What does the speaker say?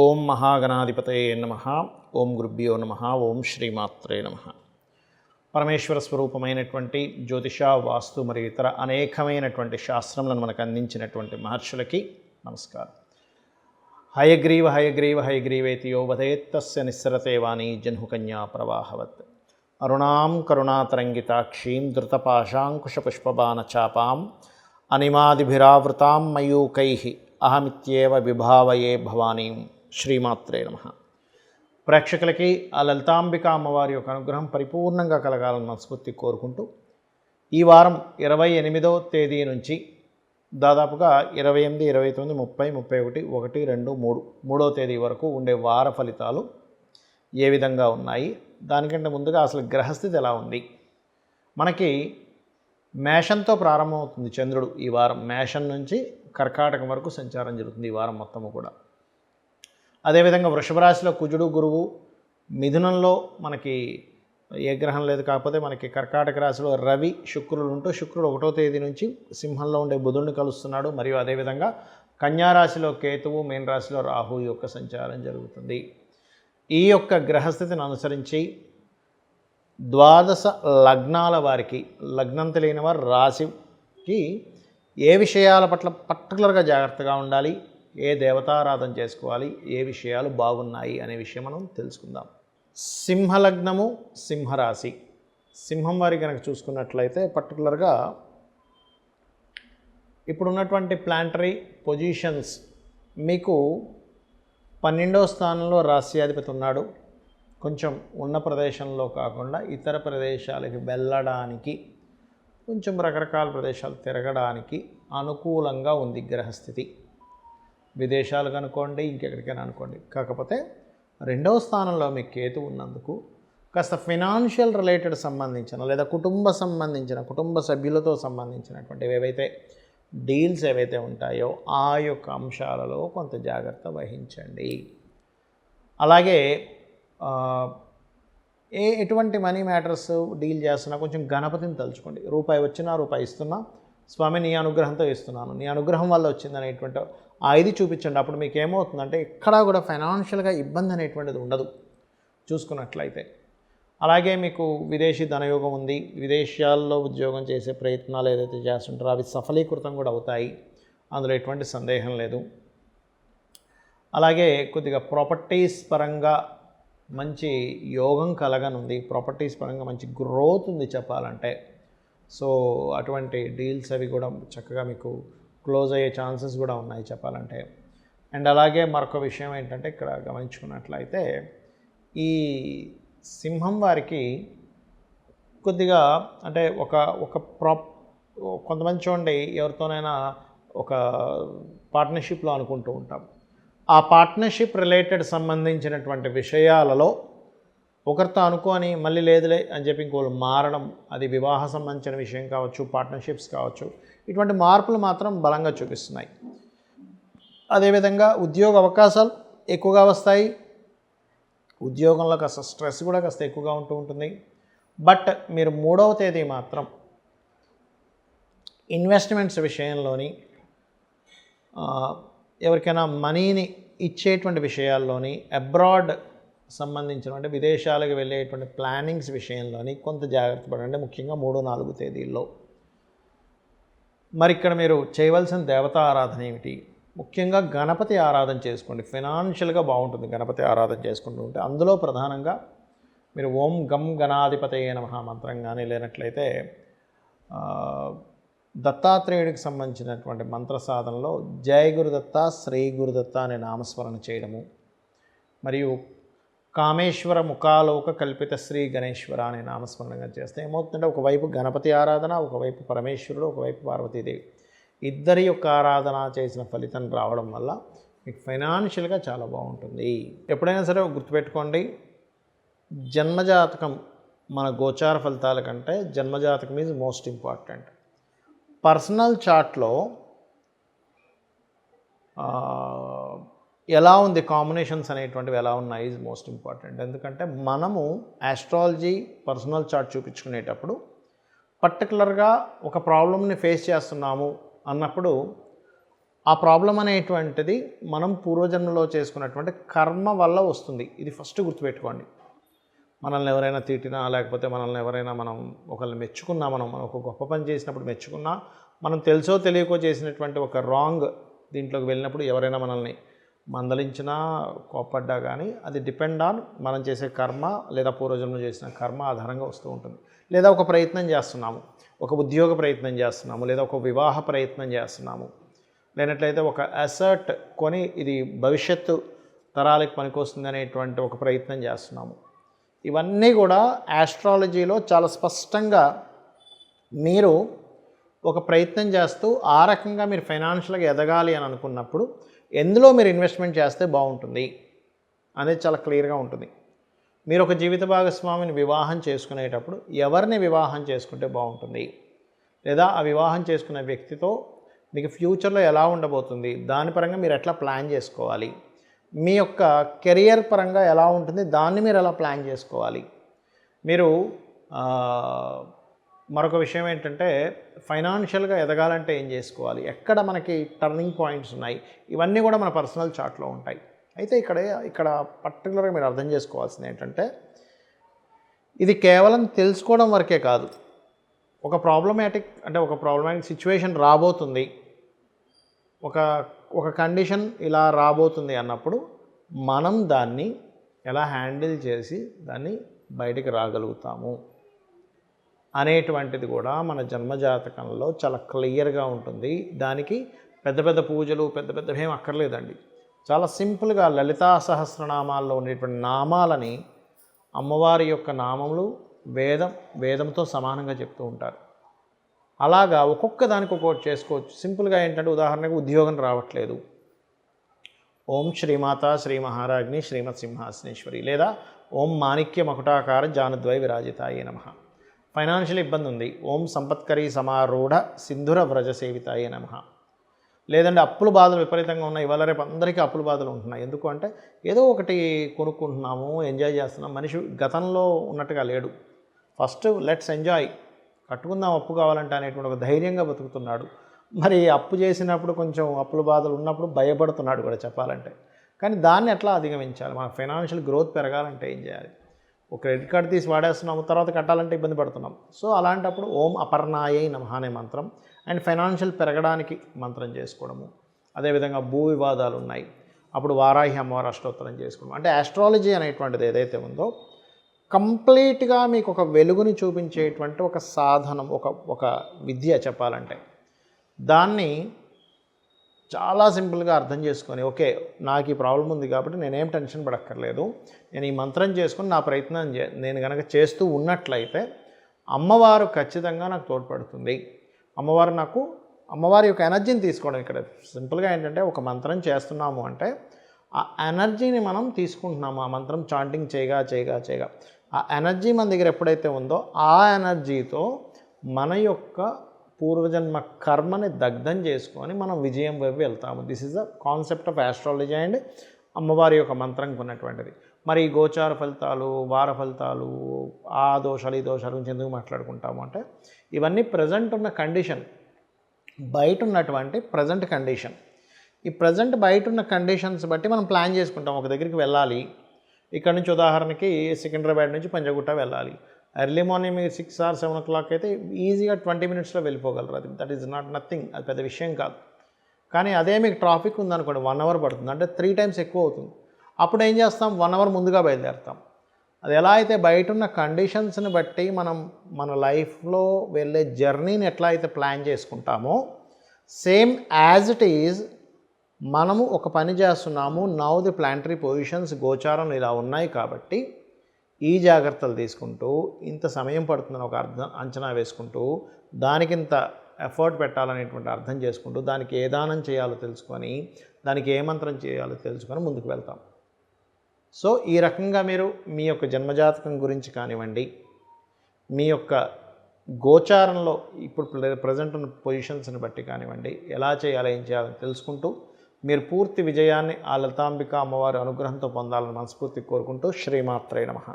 ఓం మహాగణాధిపతయే నమః. ఓం గురుభ్యో నమః. ఓం శ్రీమాత్రే నమః. పరమేశ్వర స్వరూపమైనటువంటి జ్యోతిష, వాస్తు మరియు ఇతర అనేకమైనటువంటి శాస్త్రములను మనకు అందించినటువంటి మహర్షులకి నమస్కారం. హయగ్రీవ హయగ్రీవ హయగ్రీవేతి యో వదేత్తస్య నిస్సరతే వాణి జహ్నుకన్యా ప్రవాహవత్. అరుణాం కరుణాతరంగితాక్షీం ధృతపాశాంకుశపుష్పబాణచాపాం అనిమాదిభిరావృతాం మయూకైః అహమిత్యేవ విభావయే భవానీం. శ్రీమాత్రే నమః. ప్రేక్షకులకి ఆ లలితాంబిక అమ్మవారి యొక్క అనుగ్రహం పరిపూర్ణంగా కలగాలని మనస్ఫూర్తి కోరుకుంటూ, ఈ వారం 28వ తేదీ నుంచి దాదాపుగా 28, 29, 30, 31, 1, 2, 3 మూడవ తేదీ వరకు ఉండే వార ఫలితాలు ఏ విధంగా ఉన్నాయి, దానికంటే ముందుగా అసలు గ్రహస్థితి ఎలా ఉంది. మనకి మేషంతో ప్రారంభమవుతుంది చంద్రుడు. ఈ వారం మేషం నుంచి కర్కాటకం వరకు సంచారం జరుగుతుంది ఈ వారం మొత్తము కూడా. అదేవిధంగా వృషభ రాశిలో కుజుడు, గురువు, మిథునంలో మనకి ఏ గ్రహం లేదు, కాకపోతే మనకి కర్కాటక రాశిలో రవి, శుక్రులు ఉంటూ, శుక్రుడు 1వ తేదీ నుంచి సింహంలో ఉండే బుధుడిని కలుస్తున్నాడు. మరియు అదేవిధంగా కన్యా రాశిలో కేతువు, మీన రాశిలో రాహు యొక్క సంచారం జరుగుతుంది. ఈ యొక్క గ్రహస్థితిని అనుసరించి ద్వాదశ లగ్నాల వారికి, లగ్నం తెలియని వారు రాశికి ఏ విషయాల పట్ల పర్టికులర్గా జాగ్రత్తగా ఉండాలి, ఏ దేవతారాధన చేసుకోవాలి, ఏ విషయాలు బాగున్నాయి అనే విషయం మనం తెలుసుకుందాం. సింహలగ్నము, సింహరాశి. సింహం వారి కనుక చూసుకున్నట్లయితే పర్టికులర్గా ఇప్పుడున్నటువంటి ప్లానటరీ పొజిషన్స్ మీకు 12వ స్థానంలో రాశ్యాధిపతి ఉన్నాడు. కొంచెం ఉన్న ప్రదేశంలో కాకుండా ఇతర ప్రదేశాలకి వెళ్ళడానికి, కొంచెం రకరకాల ప్రదేశాలు తిరగడానికి అనుకూలంగా ఉంది గ్రహస్థితి. విదేశాలకు అనుకోండి, ఇంకెక్కడికైనా అనుకోండి. కాకపోతే 2వ స్థానంలో మీకు కేతు ఉన్నందుకు కాస్త ఫినాన్షియల్ రిలేటెడ్ సంబంధించిన లేదా కుటుంబ సభ్యులతో సంబంధించినటువంటి ఏవైతే డీల్స్ ఏవైతే ఉంటాయో ఆ యొక్క అంశాలలో కొంత జాగ్రత్త వహించండి. అలాగే ఎటువంటి మనీ మ్యాటర్స్ డీల్ చేస్తున్నా కొంచెం గణపతిని తలుచుకోండి. రూపాయి వచ్చినా, రూపాయి ఇస్తున్నా, స్వామి నీ అనుగ్రహంతో ఇస్తున్నాను, నీ అనుగ్రహం వల్ల వచ్చింది అనేటువంటి ఆ ఇది చూపించండి. అప్పుడు మీకు ఏమవుతుందంటే ఎక్కడా కూడా ఫైనాన్షియల్గా ఇబ్బంది అనేటువంటిది ఉండదు చూసుకున్నట్లయితే. అలాగే మీకు విదేశీ ధనయోగం ఉంది. విదేశాల్లో ఉద్యోగం చేసే ప్రయత్నాలు ఏదైతే చేస్తుంటారో అవి సఫలీకృతం కూడా అవుతాయి, అందులో ఎటువంటి సందేహం లేదు. అలాగే కొద్దిగా ప్రాపర్టీస్ పరంగా మంచి యోగం కలగనుంది. ప్రాపర్టీస్ పరంగా మంచి గ్రోత్ ఉంది చెప్పాలంటే. సో అటువంటి డీల్స్ అవి కూడా చక్కగా మీకు క్లోజ్ అయ్యే ఛాన్సెస్ కూడా ఉన్నాయి చెప్పాలంటే. అండ్ అలాగే మరొక విషయం ఏంటంటే ఇక్కడ గమనించుకున్నట్లయితే ఈ సింహం వారికి కొద్దిగా అంటే కొంతమంది చూడండి, ఎవరితోనైనా ఒక పార్ట్నర్షిప్లో అనుకుంటూ ఉంటాం. ఆ పార్ట్నర్షిప్ రిలేటెడ్ సంబంధించినటువంటి విషయాలలో ఒకరితో అనుకొని మళ్ళీ లేదులే అని చెప్పి ఇంకోళ్ళు మారడం, అది వివాహ సంబంధించిన విషయం కావచ్చు, పార్ట్నర్షిప్స్ కావచ్చు, ఇటువంటి మార్పులు మాత్రం బలంగా చూపిస్తున్నాయి. అదేవిధంగా ఉద్యోగ అవకాశాలు ఎక్కువగా వస్తాయి. ఉద్యోగంలో కాస్త స్ట్రెస్ కూడా కాస్త ఎక్కువగా ఉంటుంది. బట్ మీరు 3వ తేదీ మాత్రం ఇన్వెస్ట్మెంట్స్ విషయంలోని, ఎవరికైనా మనీని ఇచ్చేటువంటి విషయాల్లోని, అబ్రాడ్ సంబంధించినటువంటి విదేశాలకు వెళ్ళేటువంటి ప్లానింగ్స్ విషయంలోని కొంత జాగ్రత్త పడండి, ముఖ్యంగా 3, 4 తేదీల్లో. మరి ఇక్కడ మీరు చేయవలసిన దేవతా ఆరాధన ఏమిటి? ముఖ్యంగా గణపతి ఆరాధన చేసుకోండి. ఫైనాన్షియల్గా బాగుంటుంది గణపతి ఆరాధన చేసుకుంటూ ఉంటే. అందులో ప్రధానంగా మీరు ఓం గం గణాధిపతయే నమః మంత్రం కానీ, లేనట్లయితే దత్తాత్రేయుడికి సంబంధించినటువంటి మంత్ర సాధనలో జయ గురుదత్త, శ్రీ గురుదత్త అనే నామస్మరణ చేయడము, మరియు కామేశ్వర ముఖాలోక కల్పిత శ్రీ గణేశ్వర అనే నామస్మరణగా చేస్తే ఏమవుతుందంటే ఒకవైపు గణపతి ఆరాధన, ఒకవైపు పరమేశ్వరుడు, ఒకవైపు పార్వతీదేవి, ఇద్దరి యొక్క ఆరాధన చేసిన ఫలితం రావడం వల్ల మీకు ఫైనాన్షియల్గా చాలా బాగుంటుంది. ఎప్పుడైనా సరే గుర్తుపెట్టుకోండి, జన్మజాతకం మన గోచార ఫలితాల కంటే జన్మజాతకం ఈజ్ మోస్ట్ ఇంపార్టెంట్. పర్సనల్ చార్ట్లో ఎలా ఉంది, కాంబినేషన్స్ అనేటువంటివి ఎలా ఉన్నాయి ఈజ్ మోస్ట్ ఇంపార్టెంట్. ఎందుకంటే మనము ఆస్ట్రాలజీ పర్సనల్ చార్ట్ చూపించుకునేటప్పుడు పర్టికులర్గా ఒక ప్రాబ్లమ్ని ఫేస్ చేస్తున్నాము అన్నప్పుడు ఆ ప్రాబ్లం అనేటువంటిది మనం పూర్వజన్మలో చేసుకున్నటువంటి కర్మ వల్ల వస్తుంది. ఇది ఫస్ట్ గుర్తుపెట్టుకోండి. మనల్ని ఎవరైనా తిట్టినా, లేకపోతే మనల్ని ఎవరైనా మనం ఒకరిని మెచ్చుకున్నా, మనం ఒక గొప్ప పని చేసినప్పుడు మెచ్చుకున్నా, మనం తెలుసో తెలియకో చేసినటువంటి ఒక రాంగ్ దీంట్లోకి వెళ్ళినప్పుడు ఎవరైనా మనల్ని మందలించినా, కోప్పడ్డా కానీ అది డిపెండ్ ఆన్ మనం చేసే కర్మ లేదా పూర్వజన్మలో చేసిన కర్మ ఆధారంగా వస్తూ ఉంటుంది. లేదా ఒక ప్రయత్నం చేస్తున్నాము, ఒక ఉద్యోగ ప్రయత్నం చేస్తున్నాము, లేదా ఒక వివాహ ప్రయత్నం చేస్తున్నాము, లేనట్లయితే ఒక అసెట్ కొని ఇది భవిష్యత్తు తరాలకు పనికొస్తుంది అనేటువంటి ఒక ప్రయత్నం చేస్తున్నాము. ఇవన్నీ కూడా ఆస్ట్రాలజీలో చాలా స్పష్టంగా మీరు ఒక ప్రయత్నం చేస్తూ ఆ రకంగా మీరు ఫైనాన్షియల్గా ఎదగాలి అని అనుకున్నప్పుడు ఎందులో మీరు ఇన్వెస్ట్మెంట్ చేస్తే బాగుంటుంది అనేది చాలా క్లియర్గా ఉంటుంది. మీరు ఒక జీవిత భాగస్వామిని వివాహం చేసుకునేటప్పుడు ఎవరిని వివాహం చేసుకుంటే బాగుంటుంది, లేదా ఆ వివాహం చేసుకునే వ్యక్తితో మీకు ఫ్యూచర్లో ఎలా ఉండబోతుంది, దాని పరంగా మీరు ఎట్లా ప్లాన్ చేసుకోవాలి, మీ యొక్క కెరియర్ పరంగా ఎలా ఉంటుంది, దాన్ని మీరు ఎలా ప్లాన్ చేసుకోవాలి. మీరు మరొక విషయం ఏంటంటే ఫైనాన్షియల్గా ఎదగాలంటే ఏం చేసుకోవాలి, ఎక్కడ మనకి టర్నింగ్ పాయింట్స్ ఉన్నాయి, ఇవన్నీ కూడా మన పర్సనల్ చార్ట్లో ఉంటాయి. అయితే ఇక్కడ పర్టికులర్గా మీరు అర్థం చేసుకోవాల్సింది ఏంటంటే ఇది కేవలం తెలుసుకోవడం వరకే కాదు. ఒక ప్రాబ్లమాటిక్ సిచ్యువేషన్ రాబోతుంది, ఒక కండిషన్ ఇలా రాబోతుంది అన్నప్పుడు మనం దాన్ని ఎలా హ్యాండిల్ చేసి దాన్ని బయటికి రాగలుగుతాము అనేటువంటిది కూడా మన జన్మజాతకంలో చాలా క్లియర్గా ఉంటుంది. దానికి పెద్ద పెద్ద పూజలు పెద్ద ఏం అక్కర్లేదండి. చాలా సింపుల్గా లలితా సహస్రనామాల్లో ఉండేటువంటి నామాలని అమ్మవారి యొక్క నామములు వేదంతో సమానంగా చెప్తూ ఉంటారు. అలాగా ఒక్కొక్క దానికి ఒక్కొక్కటి చేసుకోవచ్చు. సింపుల్గా ఏంటంటే ఉదాహరణకు ఉద్యోగం రావట్లేదు, ఓం శ్రీమాత శ్రీ మహారాజ్ని శ్రీమత్ సింహాసనేశ్వరి, లేదా ఓం మాణిక్య మకుటాకార జానుద్వై విరాజితాయే నమః. ఫైనాన్షియల్ ఇబ్బంది ఉంది, ఓం సంపత్కరీ సమారూఢ సింధుర వ్రజ సేవితాయే నమః. లేదంటే అప్పుల బాధలు విపరీతంగా ఉన్నాయి, ఇవాళ రేపు అందరికీ అప్పుల బాధలు ఉంటున్నాయి. ఎందుకు అంటే ఏదో ఒకటి కొనుక్కుంటున్నాము, ఎంజాయ్ చేస్తున్నాం. మనిషి గతంలో ఉన్నట్టుగా లేడు. ఫస్ట్ లెట్స్ ఎంజాయ్, కట్టుకుందాం అప్పు కావాలంటే అనేటువంటి ఒక ధైర్యంగా బతుకుతున్నాడు. మరి అప్పు చేసినప్పుడు కొంచెం అప్పుల బాధలు ఉన్నప్పుడు భయపడుతున్నాడు కూడా చెప్పాలంటే. కానీ దాన్ని ఎట్లా అధిగమించాలి, మన ఫైనాన్షియల్ గ్రోత్ పెరగాలంటే ఏం చేయాలి? ఒక క్రెడిట్ కార్డు తీసి వాడేస్తున్నాము, తర్వాత కట్టాలంటే ఇబ్బంది పడుతున్నాం. సో అలాంటప్పుడు ఓం అపర్ణాయై నమః అనే మంత్రం అండ్ ఫైనాన్షియల్ పెరగడానికి మంత్రం చేసుకోవడము. అదేవిధంగా భూ వివాదాలు ఉన్నాయి, అప్పుడు వారాహి అమ్మవారు అష్టోత్తరం చేసుకోవడం. అంటే ఆస్ట్రాలజీ అనేటువంటిది ఏదైతే ఉందో కంప్లీట్గా మీకు ఒక వెలుగుని చూపించేటువంటి ఒక సాధనం, ఒక విద్య చెప్పాలంటే. దాన్ని చాలా సింపుల్గా అర్థం చేసుకొని, ఓకే నాకు ఈ ప్రాబ్లం ఉంది కాబట్టి నేనేం టెన్షన్ పడక్కర్లేదు, నేను ఈ మంత్రం చేసుకుని నా ప్రయత్నం నేను కనుక చేస్తూ ఉన్నట్లయితే అమ్మవారు ఖచ్చితంగా నాకు తోడ్పడుతుంది. అమ్మవారి యొక్క ఎనర్జీని తీసుకోవడం. ఇక్కడ సింపుల్గా ఏంటంటే ఒక మంత్రం చేస్తున్నాము అంటే ఆ ఎనర్జీని మనం తీసుకుంటున్నాము. ఆ మంత్రం చాంటింగ్ చేయగా ఆ ఎనర్జీ మన దగ్గర ఎప్పుడైతే ఉందో ఆ ఎనర్జీతో మన యొక్క పూర్వజన్మ కర్మని దగ్ధం చేసుకొని మనం విజయం వైపు వెళ్తాము. This is the concept of astrology and అమ్మవారి యొక్క మంత్రంకి ఉన్నటువంటిది. మరి గోచార ఫలితాలు, వార ఫలితాలు, ఆ దోషాలు ఈ దోషాల గురించి ఎందుకు మాట్లాడుకుంటాము అంటే ఇవన్నీ ప్రజెంట్ ఉన్న కండిషన్, బయట ఉన్నటువంటి ప్రజెంట్ కండిషన్. ఈ ప్రజెంట్ బయట ఉన్న కండిషన్స్ బట్టి మనం ప్లాన్ చేసుకుంటాం. ఒక దగ్గరికి వెళ్ళాలి, ఇక్కడ నుంచి ఉదాహరణకి సికింద్రాబాద్ నుంచి పంజగుట్ట వెళ్ళాలి. ఎర్లీ మార్నింగ్ మీరు 6 or 7 o'clock అయితే ఈజీగా 20 minutesలో వెళ్ళిపోగలరు. అది దట్ ఈజ్ నాట్ నథింగ్, అది పెద్ద విషయం కాదు. కానీ అదే మీకు ట్రాఫిక్ ఉందనుకోండి 1 hour పడుతుంది, అంటే 3 times ఎక్కువ అవుతుంది. అప్పుడు ఏం చేస్తాం, 1 hour ముందుగా బయలుదేరుతాం. అది ఎలా అయితే బయట ఉన్న కండిషన్స్ని బట్టి మనం మన లైఫ్లో వెళ్ళే జర్నీని ఎట్లా అయితే ప్లాన్ చేసుకుంటామో సేమ్ యాజ్ ఇట్ ఈజ్ మనము ఒక పని చేస్తున్నాము. నౌ ది ప్లానటరీ పొజిషన్స్ గోచారం ఇలా ఉన్నాయి కాబట్టి ఈ జాగ్రత్తలు తీసుకుంటూ ఇంత సమయం పడుతుందని ఒక అంచనా వేసుకుంటూ దానికింత ఎఫర్ట్ పెట్టాలనేటువంటి అర్థం చేసుకుంటూ దానికి ఏ దానం చేయాలో తెలుసుకొని దానికి ఏ మంత్రం చేయాలో తెలుసుకొని ముందుకు వెళ్తాం. సో ఈ రకంగా మీరు మీ యొక్క జన్మజాతకం గురించి కానివ్వండి, మీ యొక్క గోచారంలో ఇప్పుడు ప్రజెంట్ ఉన్న పొజిషన్స్ని బట్టి కానివ్వండి, ఎలా చేయాలో ఏం చేయాలని తెలుసుకుంటూ మీరు పూర్తి విజయాన్ని ఆ లలితాంబిక అమ్మవారి అనుగ్రహంతో పొందాలని మనస్ఫూర్తి కోరుకుంటూ శ్రీమాత్రే నమః.